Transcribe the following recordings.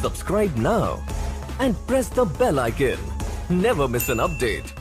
Subscribe now and press the bell icon. Never miss an update.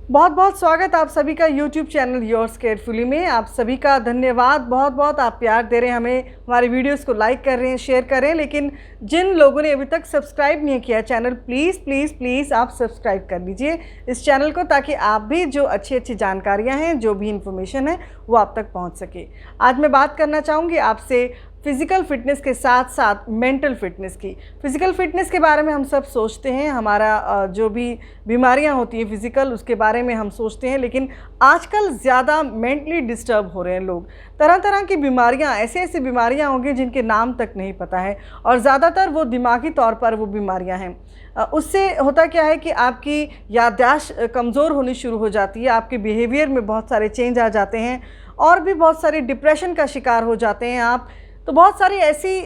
बहुत बहुत स्वागत आप सभी का YouTube चैनल योर्स केयरफुली में। आप सभी का धन्यवाद, बहुत बहुत आप प्यार दे रहे हैं हमें, हमारे वीडियोस को लाइक कर रहे हैं, शेयर कर रहे हैं। लेकिन जिन लोगों ने अभी तक सब्सक्राइब नहीं किया चैनल, प्लीज़ प्लीज़ प्लीज़ आप सब्सक्राइब कर लीजिए इस चैनल को, ताकि आप भी जो अच्छी अच्छी जानकारियाँ हैं, जो भी इंफॉर्मेशन है वो आप तक पहुँच सके। आज मैं बात करना चाहूँगी आपसे फ़िज़िकल फ़िटनेस के साथ साथ मेंटल फ़िटनेस की। फ़िज़िकल फ़िटनेस के बारे में हम सब सोचते हैं, हमारा जो भी बीमारियां होती हैं फ़िज़िकल, उसके बारे में हम सोचते हैं। लेकिन आजकल ज़्यादा मेंटली डिस्टर्ब हो रहे हैं लोग। तरह तरह की बीमारियां, ऐसे ऐसी बीमारियां होंगी जिनके नाम तक नहीं पता है, और ज़्यादातर वो दिमागी तौर पर वो बीमारियां हैं। उससे होता क्या है कि आपकी याददाश्त कमज़ोर होनी शुरू हो जाती है, आपके बिहेवियर में बहुत सारे चेंज आ जाते हैं, और भी बहुत सारे डिप्रेशन का शिकार हो जाते हैं आप। तो बहुत सारी ऐसी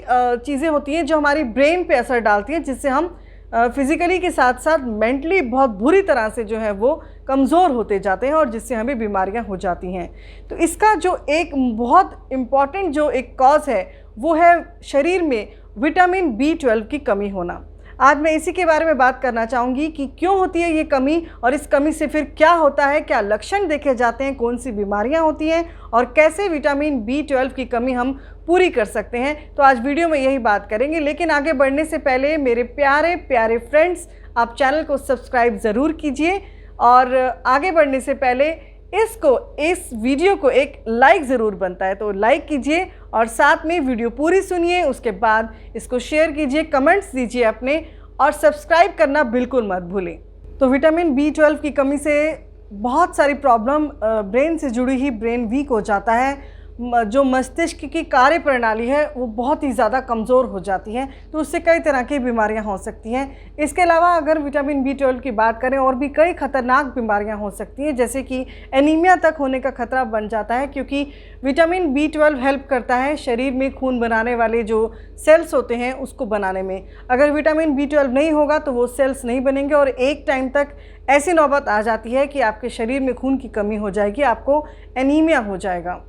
चीज़ें होती हैं जो हमारी ब्रेन पे असर डालती हैं, जिससे हम फिज़िकली के साथ साथ मेंटली बहुत बुरी तरह से जो है वो कमज़ोर होते जाते हैं, और जिससे हमें बीमारियां हो जाती हैं। तो इसका जो एक बहुत इम्पॉर्टेंट जो एक कॉज है वो है शरीर में विटामिन B12 की कमी होना। आज मैं इसी के बारे में बात करना चाहूँगी कि क्यों होती है ये कमी, और इस कमी से फिर क्या होता है, क्या लक्षण देखे जाते हैं, कौन सी बीमारियां होती हैं, और कैसे विटामिन B12 की कमी हम पूरी कर सकते हैं। तो आज वीडियो में यही बात करेंगे। लेकिन आगे बढ़ने से पहले मेरे प्यारे प्यारे फ्रेंड्स, आप चैनल को सब्सक्राइब ज़रूर कीजिए, और आगे बढ़ने से पहले इस वीडियो को एक लाइक ज़रूर बनता है, तो लाइक कीजिए और साथ में वीडियो पूरी सुनिए। उसके बाद इसको शेयर कीजिए, कमेंट्स दीजिए अपने, और सब्सक्राइब करना बिल्कुल मत भूलें। तो विटामिन B12 की कमी से बहुत सारी प्रॉब्लम, ब्रेन से जुड़ी ही ब्रेन वीक हो जाता है, जो मस्तिष्क की कार्य प्रणाली है वो बहुत ही ज़्यादा कमज़ोर हो जाती है। तो उससे कई तरह की बीमारियां हो सकती हैं। इसके अलावा अगर विटामिन B12 की बात करें, और भी कई ख़तरनाक बीमारियां हो सकती हैं, जैसे कि एनीमिया तक होने का खतरा बन जाता है, क्योंकि विटामिन B12 हेल्प करता है शरीर में खून बनाने वाले जो सेल्स होते हैं उसको बनाने में। अगर विटामिन B12 नहीं होगा तो वो सेल्स नहीं बनेंगे, और एक टाइम तक ऐसी नौबत आ जाती है कि आपके शरीर में खून की कमी हो जाएगी, आपको एनीमिया हो जाएगा।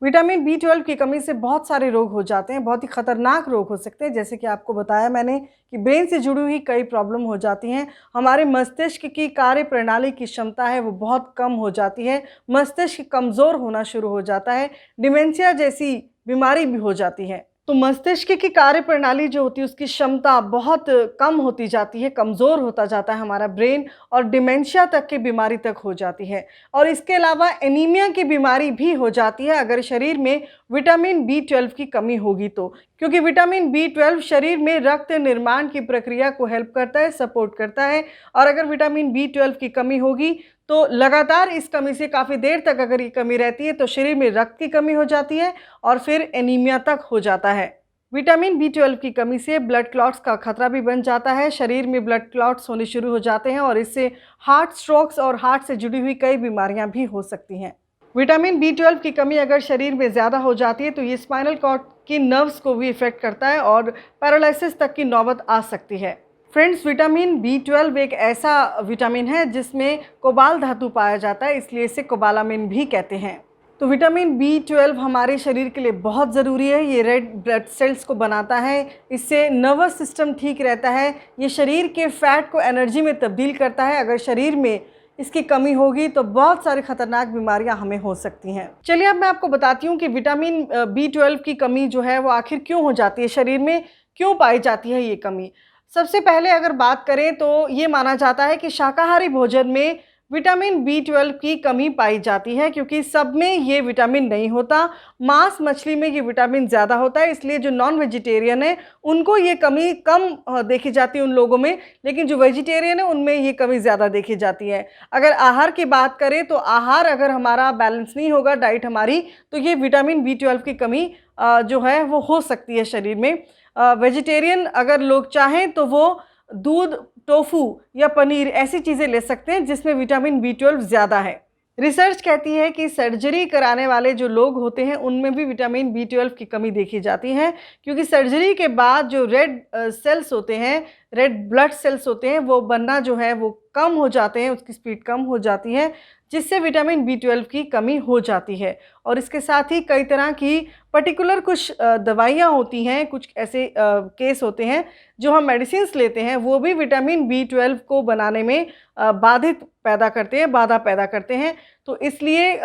विटामिन B12 की कमी से बहुत सारे रोग हो जाते हैं, बहुत ही ख़तरनाक रोग हो सकते हैं, जैसे कि आपको बताया मैंने कि ब्रेन से जुड़ी हुई कई प्रॉब्लम हो जाती हैं। हमारे मस्तिष्क की कार्य प्रणाली की क्षमता है वो बहुत कम हो जाती है, मस्तिष्क कमज़ोर होना शुरू हो जाता है, डिमेंशिया जैसी बीमारी भी हो जाती है। तो मस्तिष्क की कार्य प्रणाली जो होती है उसकी क्षमता बहुत कम होती जाती है, कमज़ोर होता जाता है हमारा ब्रेन, और डिमेंशिया तक की बीमारी तक हो जाती है। और इसके अलावा एनीमिया की बीमारी भी हो जाती है अगर शरीर में विटामिन B12 की कमी होगी तो, क्योंकि विटामिन B12 शरीर में रक्त निर्माण की प्रक्रिया को हेल्प करता है, सपोर्ट करता है। और अगर विटामिन B12 की कमी होगी तो लगातार इस कमी से काफ़ी देर तक अगर ये कमी रहती है तो शरीर में रक्त की कमी हो जाती है, और फिर एनीमिया तक हो जाता है। विटामिन B12 की कमी से ब्लड क्लॉट्स का खतरा भी बन जाता है, शरीर में ब्लड क्लॉट्स होने शुरू हो जाते हैं, और इससे हार्ट स्ट्रोक्स और हार्ट से जुड़ी हुई कई बीमारियां भी हो सकती हैं। विटामिन B12 की कमी अगर शरीर में ज़्यादा हो जाती है तो ये स्पाइनल कॉर्ड की नर्व्स को भी इफ़ेक्ट करता है, और पैरालिसिस तक की नौबत आ सकती है। फ्रेंड्स, विटामिन B12 एक ऐसा विटामिन है जिसमें कोबाल धातु पाया जाता है, इसलिए इसे कोबालामिन भी कहते हैं। तो विटामिन B12 हमारे शरीर के लिए बहुत ज़रूरी है। ये रेड ब्लड सेल्स को बनाता है, इससे नर्वस सिस्टम ठीक रहता है, ये शरीर के फैट को एनर्जी में तब्दील करता है। अगर शरीर में इसकी कमी होगी तो बहुत सारी खतरनाक बीमारियां हमें हो सकती हैं। चलिए अब मैं आपको बताती हूँ कि विटामिन B12 की कमी जो है वो आखिर क्यों हो जाती है, शरीर में क्यों पाई जाती है ये कमी। सबसे पहले अगर बात करें तो ये माना जाता है कि शाकाहारी भोजन में विटामिन B12 की कमी पाई जाती है, क्योंकि सब में ये विटामिन नहीं होता। मांस मछली में ये विटामिन ज़्यादा होता है, इसलिए जो नॉन वेजिटेरियन है उनको ये कमी कम देखी जाती है उन लोगों में, लेकिन जो वेजिटेरियन है उनमें ये कमी ज़्यादा देखी जाती है। अगर आहार की बात करें तो आहार अगर हमारा बैलेंस नहीं होगा, डाइट हमारी, तो ये विटामिन B12 की कमी जो है वो हो सकती है शरीर में। वेजिटेरियन अगर लोग चाहें तो वो दूध, टोफू या पनीर ऐसी चीज़ें ले सकते हैं जिसमें विटामिन B12 ज़्यादा है। रिसर्च कहती है कि सर्जरी कराने वाले जो लोग होते हैं उनमें भी विटामिन B12 की कमी देखी जाती है, क्योंकि सर्जरी के बाद जो रेड सेल्स होते हैं, रेड ब्लड सेल्स होते हैं वो बनना जो है वो कम हो जाते हैं, उसकी स्पीड कम हो जाती है, जिससे विटामिन B12 की कमी हो जाती है। और इसके साथ ही कई तरह की पर्टिकुलर कुछ दवाइयाँ होती हैं, कुछ ऐसे केस होते हैं जो हम मेडिसिन्स लेते हैं, वो भी विटामिन B12 को बनाने में बाधा पैदा करते हैं। तो इसलिए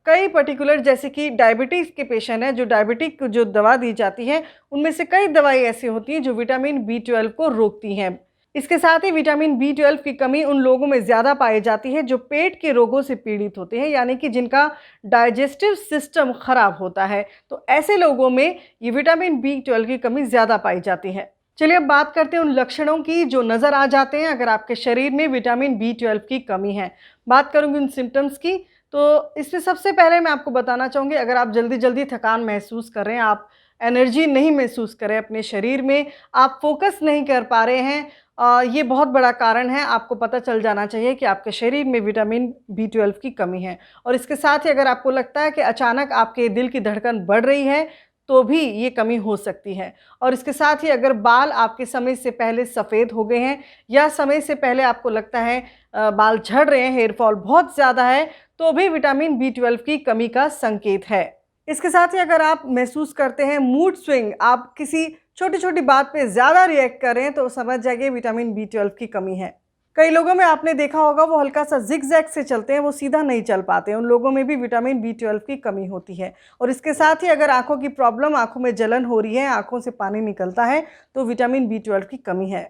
कई पर्टिकुलर जैसे कि डायबिटीज़ के पेशेंट हैं, जो डायबिटिक को जो दवा दी जाती है, उनमें से कई दवाई ऐसी होती हैं जो विटामिन B12 को रोकती हैं। इसके साथ ही विटामिन B12 की कमी उन लोगों में ज़्यादा पाई जाती है जो पेट के रोगों से पीड़ित होते हैं, यानी कि जिनका डाइजेस्टिव सिस्टम ख़राब होता है। तो ऐसे लोगों में ये विटामिन B12 की कमी ज़्यादा पाई जाती है। चलिए अब बात करते हैं उन लक्षणों की जो नज़र आ जाते हैं अगर आपके शरीर में विटामिन B12 की कमी है। बात करूँगी उन सिम्टम्स की, तो इसमें सबसे पहले मैं आपको बताना चाहूँगी, अगर आप जल्दी थकान महसूस कर रहे हैं, आप एनर्जी नहीं महसूस कर रहे हैं अपने शरीर में, आप फोकस नहीं कर पा रहे हैं, ये बहुत बड़ा कारण है। आपको पता चल जाना चाहिए कि आपके शरीर में विटामिन B12 की कमी है। और इसके साथ ही अगर आपको लगता है कि अचानक आपके दिल की धड़कन बढ़ रही है, तो भी ये कमी हो सकती है। और इसके साथ ही अगर बाल आपके समय से पहले सफ़ेद हो गए हैं, या समय से पहले आपको लगता है बाल झड़ रहे हैं, हेयर फॉल बहुत ज़्यादा है, तो भी विटामिन B12 की कमी का संकेत है। इसके साथ ही अगर आप महसूस करते हैं मूड स्विंग, आप किसी छोटी बात पे ज़्यादा रिएक्ट कर रहे हैं, तो समझ जाइए विटामिन B12 की कमी है। कई लोगों में आपने देखा होगा वो हल्का सा जिग-जैग से चलते हैं, वो सीधा नहीं चल पाते, उन लोगों में भी विटामिन B12 की कमी होती है। और इसके साथ ही अगर आँखों की प्रॉब्लम, आँखों में जलन हो रही है, आँखों से पानी निकलता है, तो विटामिन B12 की कमी है।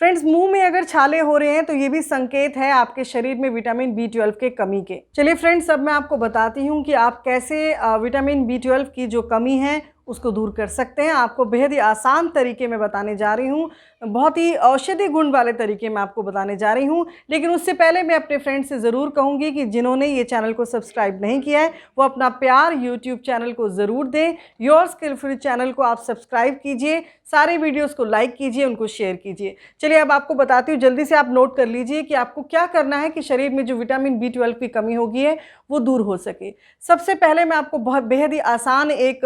फ्रेंड्स, मुंह में अगर छाले हो रहे हैं तो ये भी संकेत है आपके शरीर में विटामिन B12 के कमी के। चलिए फ्रेंड्स, अब मैं आपको बताती हूँ कि आप कैसे विटामिन B12 की जो कमी है उसको दूर कर सकते हैं। आपको बेहद ही आसान तरीके में बताने जा रही हूँ, बहुत ही औषधि गुण वाले तरीके में आपको बताने जा रही हूँ। लेकिन उससे पहले मैं अपने फ्रेंड्स से ज़रूर कहूँगी कि जिन्होंने ये चैनल को सब्सक्राइब नहीं किया है वो अपना प्यार यूट्यूब चैनल को ज़रूर दें। योर स्किलफुल चैनल को आप सब्सक्राइब कीजिए, सारे वीडियोज़ को लाइक कीजिए, उनको शेयर कीजिए। चलिए अब आपको बताती हूँ, जल्दी से आप नोट कर लीजिए कि आपको क्या करना है कि शरीर में जो विटामिन B12 की कमी होगी है वो दूर हो सके। सबसे पहले मैं आपको बहुत बेहद ही आसान एक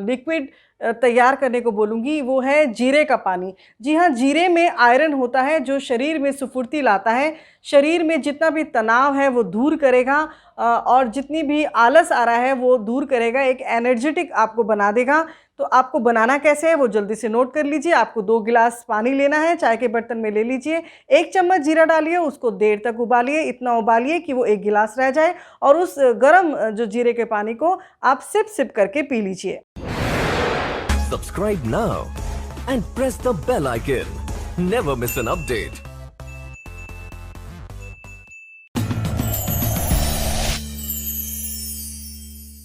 लिक्विड तैयार करने को बोलूँगी, वो है जीरे का पानी। जी हाँ, जीरे में आयरन होता है जो शरीर में स्फूर्ति लाता है, शरीर में जितना भी तनाव है वो दूर करेगा, और जितनी भी आलस आ रहा है वो दूर करेगा, एक एनर्जेटिक आपको बना देगा। तो आपको बनाना कैसे है वो जल्दी से नोट कर लीजिए। आपको 2 गिलास पानी लेना है, चाय के बर्तन में ले लीजिए, 1 चम्मच जीरा डालिए, उसको देर तक उबालिए, इतना उबालिए कि वो 1 गिलास रह जाए, और उस गर्म जो जीरे के पानी को आप सिप करके पी लीजिए। Subscribe now and press the bell icon. Never miss an update.